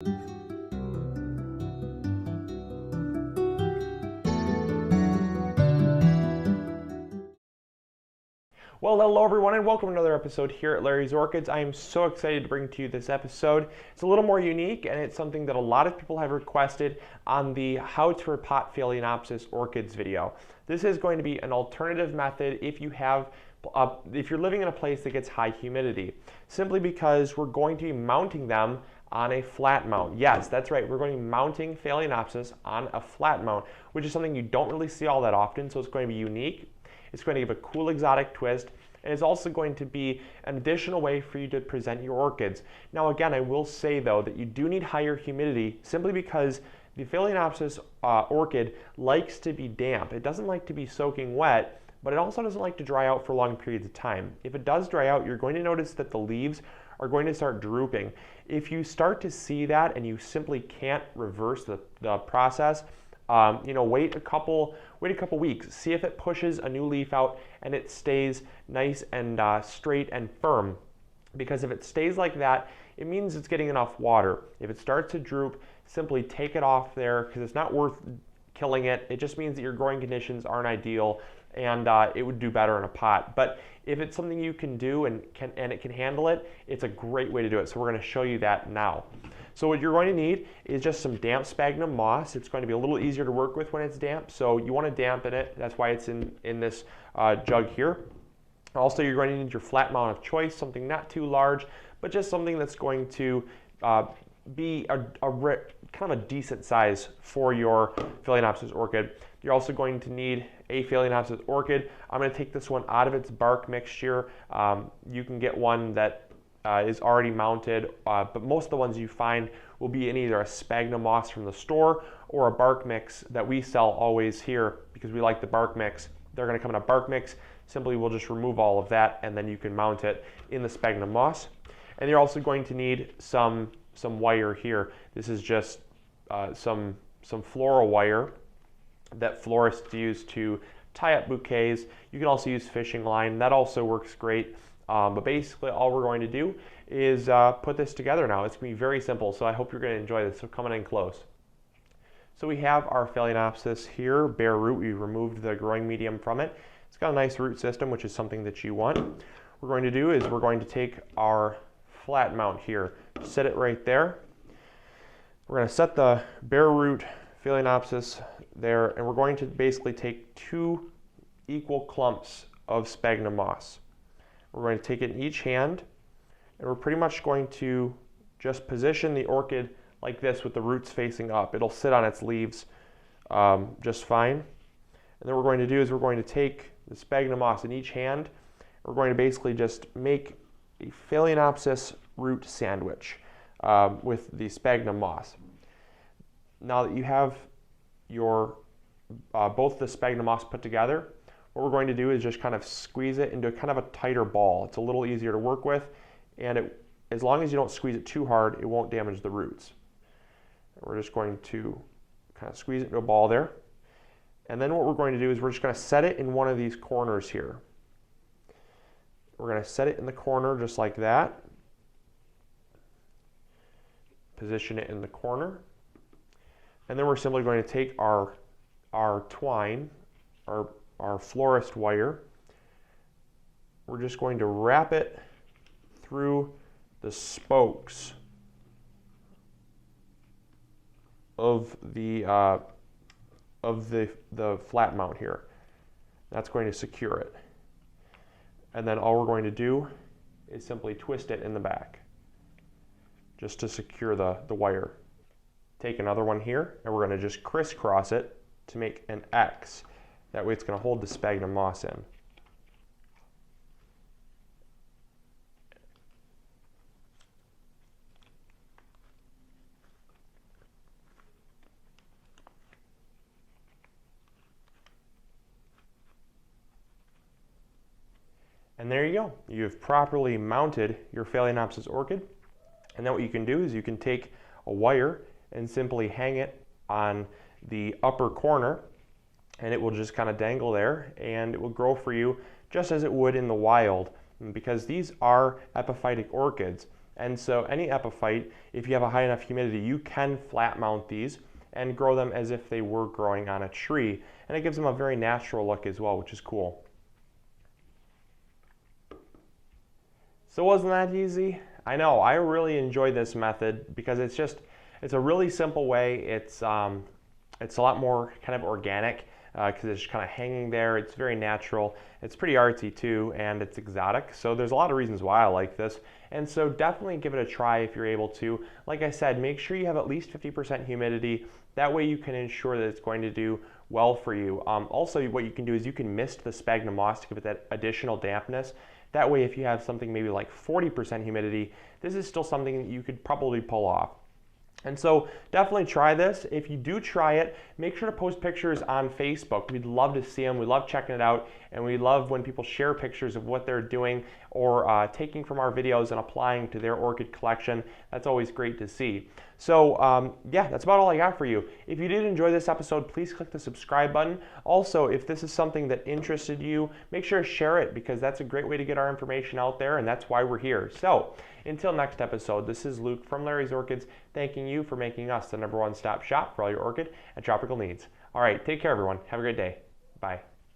Well, hello everyone and welcome to another episode here at Larry's Orchids. I am so excited to bring to you this episode. It's a little more unique and it's something that a lot of people have requested on the How to Repot Phalaenopsis Orchids video. This is going to be an alternative method if you're living in a place that gets high humidity, simply because we're going to be mounting them on a flat mount. Yes, that's right. We're going to be mounting Phalaenopsis on a flat mount, which is something you don't really see all that often, so it's going to be unique. It's going to give a cool exotic twist, and it's also going to be an additional way for you to present your orchids. Now again, I will say though that you do need higher humidity simply because the Phalaenopsis orchid likes to be damp. It doesn't like to be soaking wet, but it also doesn't like to dry out for long periods of time. If it does dry out, you're going to notice that the leaves are going to start drooping. If you start to see that and you simply can't reverse the process, wait a couple weeks. See if it pushes a new leaf out and it stays nice and straight and firm. Because if it stays like that, it means it's getting enough water. If it starts to droop, simply take it off there because it's not worth killing it. It just means that your growing conditions aren't ideal and it would do better in a pot. But if it's something you can do and it can handle it, it's a great way to do it. So we're going to show you that now. So what you're going to need is just some damp sphagnum moss. It's going to be a little easier to work with when it's damp, so you want to dampen it. That's why it's in this jug here. Also, you're going to need your flat mount of choice, something not too large, but just something that's going to be kind of a decent size for your Phalaenopsis orchid. You're also going to need a Phalaenopsis orchid. I'm going to take this one out of its bark mixture. You can get one that is already mounted, but most of the ones you find will be in either a sphagnum moss from the store or a bark mix that we sell always here because we like the bark mix. They're going to come in a bark mix. Simply we'll just remove all of that and then you can mount it in the sphagnum moss. And you're also going to need some wire here. This is just some floral wire that florists use to tie up bouquets. You can also use fishing line. That also works great. But basically all we're going to do is put this together now. It's going to be very simple, so I hope you're going to enjoy this. So come on in close. So we have our Phalaenopsis here, bare root. We removed the growing medium from it. It's got a nice root system, which is something that you want. What we're going to do is we're going to take our flat mount here, set it right there. We're going to set the bare root Phalaenopsis there, and we're going to basically take 2 equal clumps of sphagnum moss. We're going to take it in each hand, and we're pretty much going to just position the orchid like this with the roots facing up. It'll sit on its leaves just fine. And then what we're going to do is we're going to take the sphagnum moss in each hand. We're going to basically just make a Phalaenopsis root sandwich with the sphagnum moss. Now that you have your both the sphagnum moss put together, what we're going to do is just kind of squeeze it into kind of a tighter ball. It's a little easier to work with, and as long as you don't squeeze it too hard, it won't damage the roots. We're just going to kind of squeeze it into a ball there. And then what we're going to do is we're just going to set it in one of these corners here. We're going to set it in the corner just like that. Position it in the corner. And then we're simply going to take our twine, our florist wire. We're just going to wrap it through the spokes of the flat mount here. That's going to secure it. And then all we're going to do is simply twist it in the back just to secure the wire. Take another one here and we're going to just crisscross it to make an X. That way it's going to hold the sphagnum moss in. And there you go. You've properly mounted your Phalaenopsis orchid. And then what you can do is you can take a wire and simply hang it on the upper corner, and it will just kind of dangle there, and it will grow for you just as it would in the wild. And because these are epiphytic orchids, And so any epiphyte, if you have a high enough humidity, you can flat mount these and grow them as if they were growing on a tree. And it gives them a very natural look as well, which is cool. So wasn't that easy? I know, I really enjoy this method because it's a really simple way. It's a lot more kind of organic because it's just kind of hanging there. It's very natural. It's pretty artsy too, and it's exotic. So there's a lot of reasons why I like this. And so definitely give it a try if you're able to. Like I said, make sure you have at least 50% humidity. That way you can ensure that it's going to do well for you. Also, what you can do is you can mist the sphagnum moss to give it that additional dampness. That way, if you have something maybe like 40% humidity, this is still something that you could probably pull off. And so definitely try this. If you do try it, make sure to post pictures on Facebook. We'd love to see them. We love checking it out. And we love when people share pictures of what they're doing or taking from our videos and applying to their orchid collection. That's always great to see. So yeah, that's about all I got for you. If you did enjoy this episode, please click the subscribe button. Also, if this is something that interested you, make sure to share it because that's a great way to get our information out there, and that's why we're here. So until next episode, this is Luke from Larry's Orchids, thanking you for making us the #1 stop shop for all your orchid and tropical needs. All right, take care, everyone. Have a great day. Bye.